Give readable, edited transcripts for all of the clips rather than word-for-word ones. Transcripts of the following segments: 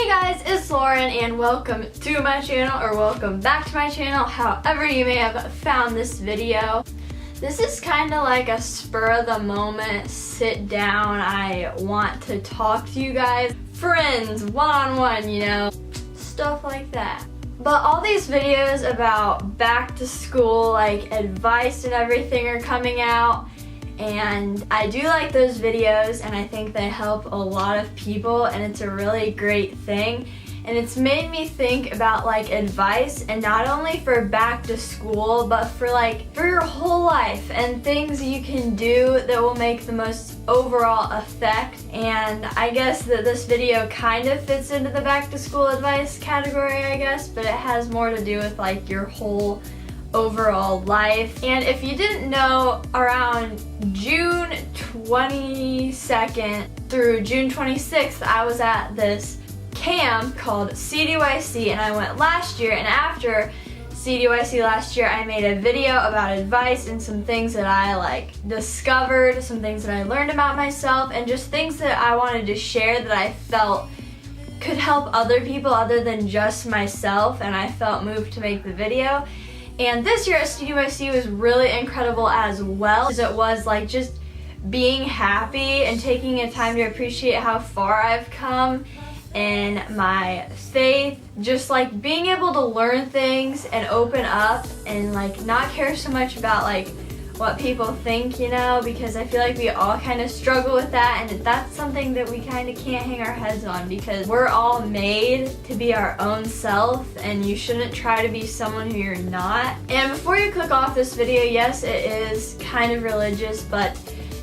Hey guys, it's Lauren and welcome to my channel, or welcome back to my channel, however you may have found this video. This is kind of like a spur of the moment, sit down, I want to talk to you guys, friends, one-on-one, you know, stuff like that. But all these videos about back to school, like advice and everything are coming out. And I do like those videos and I think they help a lot of people and it's a really great thing. And it's made me think about like advice, and not only for back to school but for your whole life and things you can do that will make the most overall effect. And I guess that this video kind of fits into the back to school advice category, I guess, but it has more to do with like your whole overall life. And if you didn't know, around June 22nd through June 26th, I was at this camp called CDYC, and I went last year. And after CDYC last year, I made a video about advice and some things that I discovered, some things that I learned about myself, and just things that I wanted to share that I felt could help other people other than just myself, and I felt moved to make the video. And this year at CDYC was really incredible as well, because it was like just being happy and taking a time to appreciate how far I've come in my faith, just like being able to learn things and open up and like not care so much about like what people think, you know, because I feel like we all kind of struggle with that, and that's something that we kind of can't hang our heads on, because we're all made to be our own self and you shouldn't try to be someone who you're not. And before you click off this video, yes, it is kind of religious, but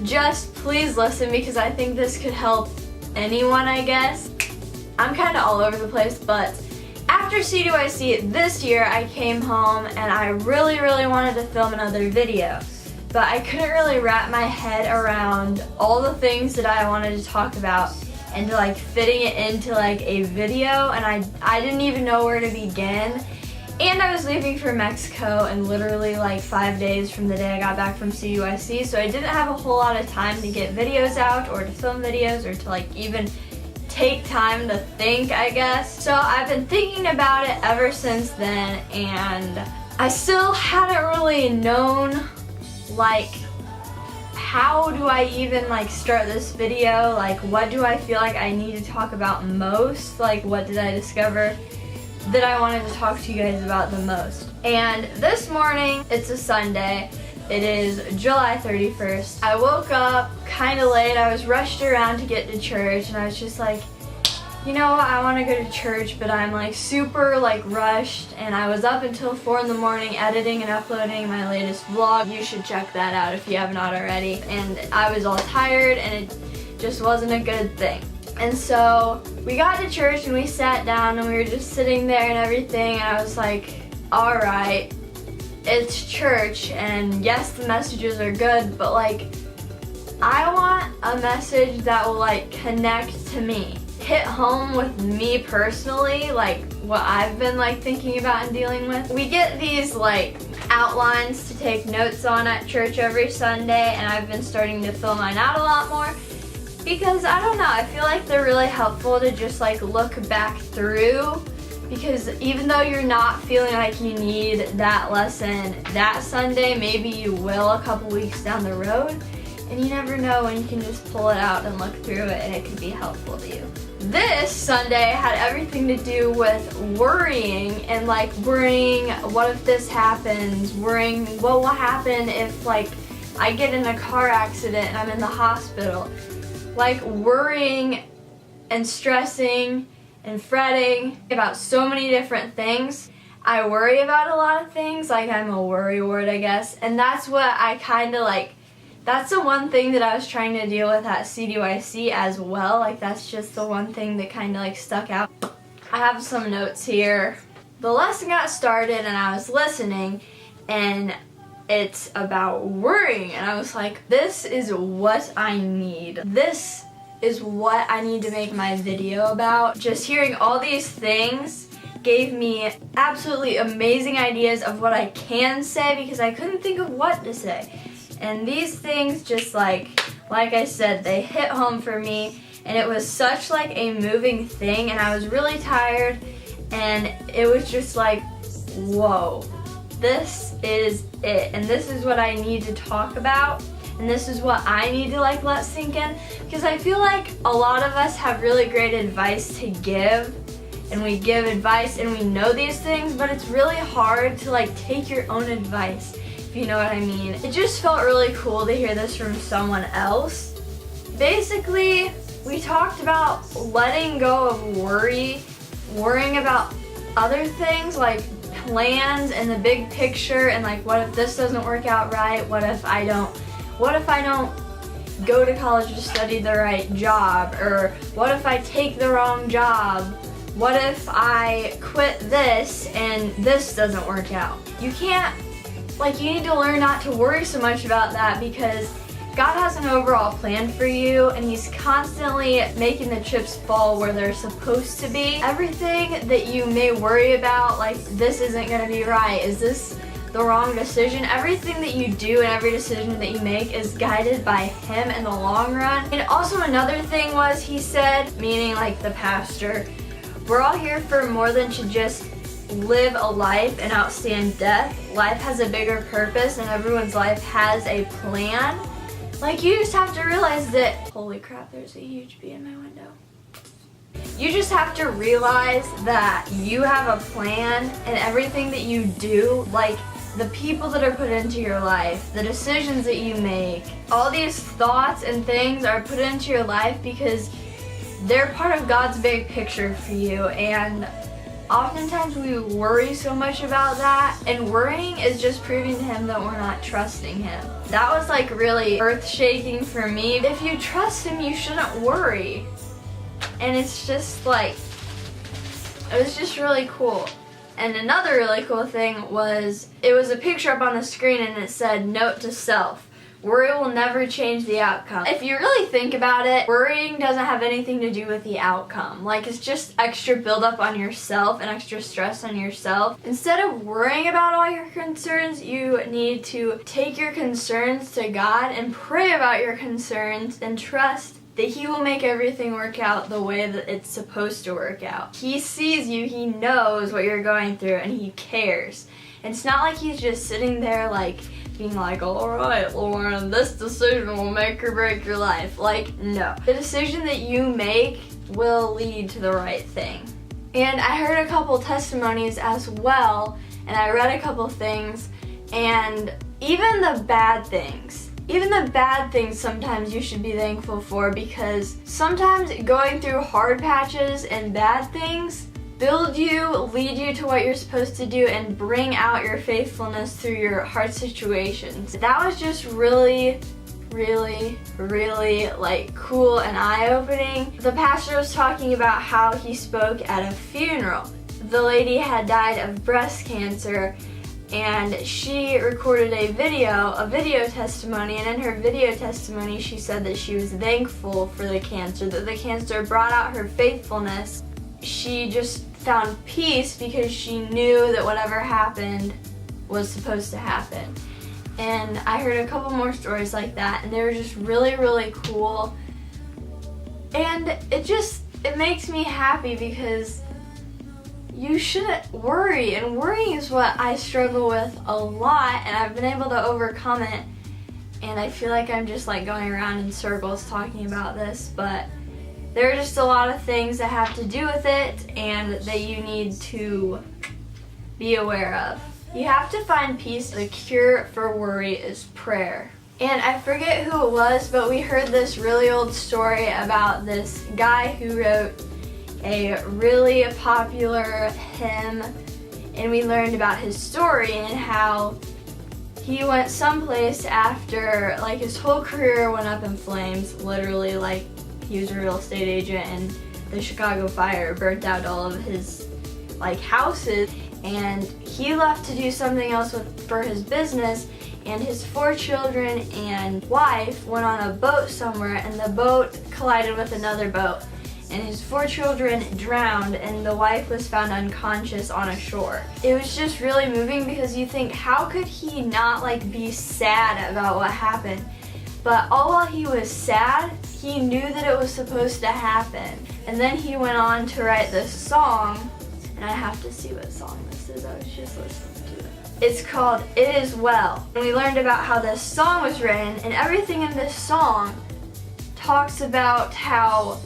just please listen, because I think this could help anyone, I guess. I'm kind of all over the place, but after CDYC this year, I came home and I really wanted to film another video. But I couldn't really wrap my head around all the things that I wanted to talk about and to like fitting it into like a video, and I didn't even know where to begin. And I was leaving for Mexico in literally like 5 days from the day I got back from CDYC, so I didn't have a whole lot of time to get videos out or to film videos or to like even take time to think, I guess. So I've been thinking about it ever since then, and I still hadn't really known like how do I even like start this video, like what do I feel like I need to talk about most, like what did I discover that I wanted to talk to you guys about the most. And this morning, it's a Sunday, it is July 31st. I woke up kind of late, I was rushed around to get to church, and I was just like, you know, I want to go to church, but I'm like super rushed, and I was up until 4 in the morning editing and uploading my latest vlog. You should check that out if you have not already. And I was all tired and it just wasn't a good thing. And so we got to church and we sat down and we were just sitting there and everything, and I was like, alright, it's church, and yes, the messages are good, but like I want a message that will like connect to me, hit home with me personally, like what I've been like thinking about and dealing with. We get these like outlines to take notes on at church every Sunday, and I've been starting to fill mine out a lot more because I don't know, I feel like they're really helpful to just like look back through, because even though you're not feeling like you need that lesson that Sunday, maybe you will a couple weeks down the road, and you never know when you can just pull it out and look through it and it could be helpful to you. This Sunday had everything to do with worrying, and like worrying what if this happens, worrying what will happen if like I get in a car accident and I'm in the hospital. Like worrying and stressing and fretting about so many different things. I worry about a lot of things, like I'm a worrywart, I guess, and that's what I kind of like. That's the one thing that I was trying to deal with at CDYC as well. Like that's just the one thing that kind of like stuck out. I have some notes here. The lesson got started and I was listening, and it's about worrying, and I was like, this is what I need. This is what I need to make my video about. Just hearing all these things gave me absolutely amazing ideas of what I can say, because I couldn't think of what to say. And these things just like I said, they hit home for me, and it was such like a moving thing, and I was really tired, and it was just like, whoa, this is it, and this is what I need to talk about, and this is what I need to like let sink in, because I feel like a lot of us have really great advice to give, and we give advice and we know these things, but it's really hard to like take your own advice, if you know what I mean. It just felt really cool to hear this from someone else. Basically, we talked about letting go of worrying about other things like plans and the big picture, and like, what if this doesn't work out right? What if I don't go to college to study the right job? Or what if I take the wrong job? What if I quit this and this doesn't work out? You need to learn not to worry so much about that, because God has an overall plan for you, and He's constantly making the chips fall where they're supposed to be. Everything that you may worry about, like this isn't gonna be right, is this the wrong decision? Everything that you do and every decision that you make is guided by Him in the long run. And also another thing was, he said, meaning like the pastor, we're all here for more than to just live a life and outstand death. Life has a bigger purpose, and everyone's life has a plan. Like, you just have to realize that, holy crap, there's a huge bee in my window. You just have to realize that you have a plan, and everything that you do, like the people that are put into your life, the decisions that you make, all these thoughts and things are put into your life because they're part of God's big picture for you. And oftentimes we worry so much about that, and worrying is just proving to Him that we're not trusting Him. That was like really earth-shaking for me. If you trust Him, you shouldn't worry. And it's just like, it was just really cool. And another really cool thing was, it was a picture up on the screen and it said, note to self, worry will never change the outcome. If you really think about it, worrying doesn't have anything to do with the outcome. Like, it's just extra buildup on yourself and extra stress on yourself. Instead of worrying about all your concerns, you need to take your concerns to God and pray about your concerns and trust that He will make everything work out the way that it's supposed to work out. He sees you, He knows what you're going through, and He cares. And it's not like He's just sitting there like being like, alright Lauren, this decision will make or break your life. Like, no. The decision that you make will lead to the right thing. And I heard a couple testimonies as well, and I read a couple things, and even the bad things sometimes you should be thankful for, because sometimes going through hard patches and bad things build you, lead you to what you're supposed to do, and bring out your faithfulness through your hard situations. That was just really like cool and eye-opening. The pastor was talking about how he spoke at a funeral. The lady had died of breast cancer, and she recorded a video testimony, and in her video testimony she said that she was thankful for the cancer, that the cancer brought out her faithfulness. She just found peace because she knew that whatever happened was supposed to happen. And I heard a couple more stories like that, and they were just really cool. And it makes me happy, because you shouldn't worry, and worrying is what I struggle with a lot, and I've been able to overcome it. And I feel like I'm just like going around in circles talking about this, but there are just a lot of things that have to do with it and that you need to be aware of. You have to find peace. The cure for worry is prayer. And I forget who it was, but we heard this really old story about this guy who wrote a really popular hymn, and we learned about his story and how he went someplace after, like, his whole career went up in flames, literally. Like, he was a real estate agent, and the Chicago fire burnt out all of his like houses, and he left to do something else for his business, and his 4 children and wife went on a boat somewhere, and the boat collided with another boat, and his 4 children drowned, and the wife was found unconscious on a shore. It was just really moving, because you think, how could he not like be sad about what happened? but all while he was sad, he knew that it was supposed to happen. And then he went on to write this song, and I have to see what song this is. I was just listening to it. It's called It Is Well. And we learned about how this song was written, and everything in this song talks about how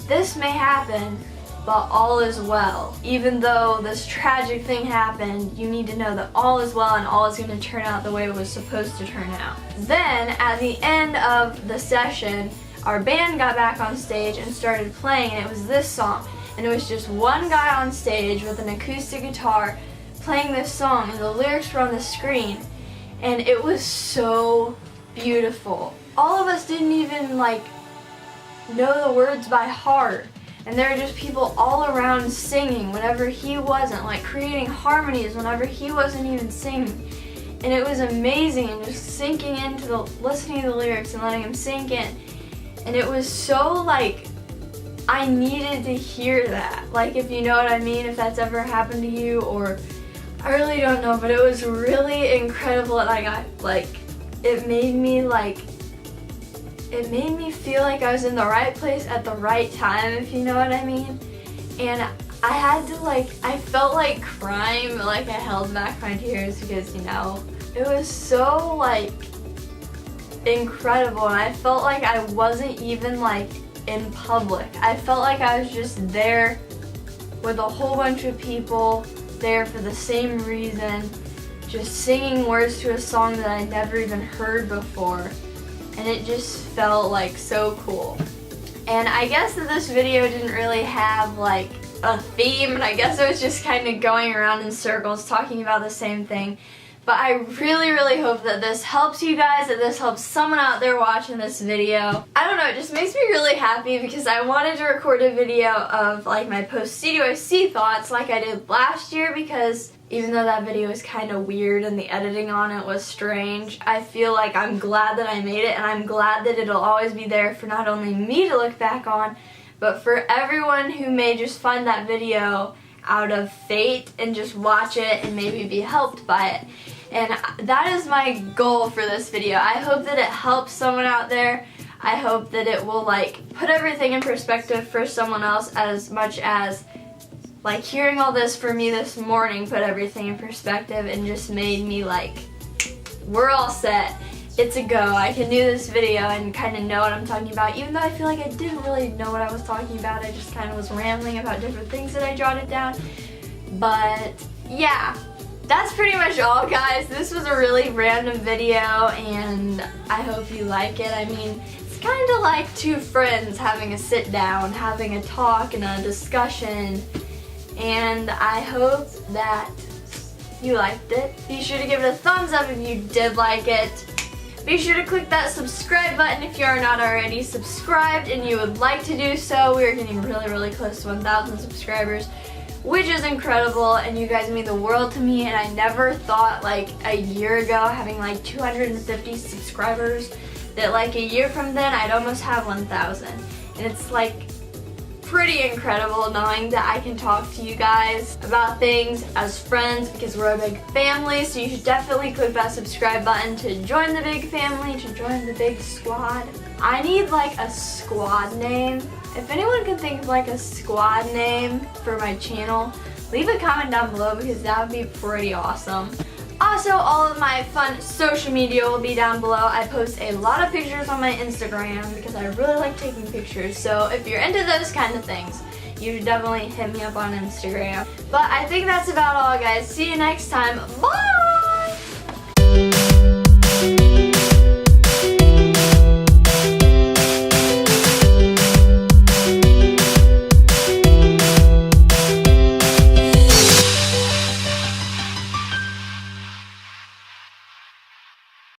this may happen, but all is well. Even though this tragic thing happened, you need to know that all is well and all is going to turn out the way it was supposed to turn out. Then, at the end of the session, our band got back on stage and started playing, and it was this song. And it was just one guy on stage with an acoustic guitar playing this song, and the lyrics were on the screen. And it was so beautiful. All of us didn't even know the words by heart. And there were just people all around singing whenever he wasn't, creating harmonies whenever he wasn't even singing. And it was amazing, and just sinking into listening to the lyrics and letting him sink in. And it was so I needed to hear that. If you know what I mean, if that's ever happened to you, or I really don't know, but it was really incredible, and I got it made me feel like I was in the right place at the right time, if you know what I mean. And I had to I felt like crying, but I held back my tears because, it was so incredible, and I felt like I wasn't even in public. I felt like I was just there with a whole bunch of people there for the same reason, just singing words to a song that I never even heard before. And it just felt so cool. And I guess that this video didn't really have a theme, and I guess it was just kind of going around in circles talking about the same thing. But I really, really hope that this helps you guys, that this helps someone out there watching this video. I don't know, it just makes me really happy because I wanted to record a video of my post CDYC thoughts like I did last year, because even though that video was kind of weird and the editing on it was strange, I feel like I'm glad that I made it, and I'm glad that it'll always be there for not only me to look back on, but for everyone who may just find that video out of fate and just watch it and maybe be helped by it. And that is my goal for this video. I hope that it helps someone out there. I hope that it will put everything in perspective for someone else, as much as hearing all this for me this morning put everything in perspective and just made me we're all set. It's a go. I can do this video and kind of know what I'm talking about, even though I feel like I didn't really know what I was talking about. I just kind of was rambling about different things that I jotted down. But yeah, that's pretty much all, guys. This was a really random video, and I hope you like it. I mean, it's kind of like two friends having a sit down, having a talk and a discussion. And I hope that you liked it. Be sure to give it a thumbs up if you did like it. Be sure to click that subscribe button if you are not already subscribed and you would like to do so. We are getting really, really close to 1,000 subscribers, which is incredible, and you guys mean the world to me. And I never thought a year ago, having 250 subscribers, that a year from then I'd almost have 1,000. And it's pretty incredible knowing that I can talk to you guys about things as friends, because we're a big family. So you should definitely click that subscribe button to join the big family, to join the big squad. I need a squad name. If anyone can think of a squad name for my channel, leave a comment down below, because that would be pretty awesome. Also, all of my fun social media will be down below. I post a lot of pictures on my Instagram because I really like taking pictures. So if you're into those kind of things, you should definitely hit me up on Instagram. But I think that's about all, guys. See you next time. Bye!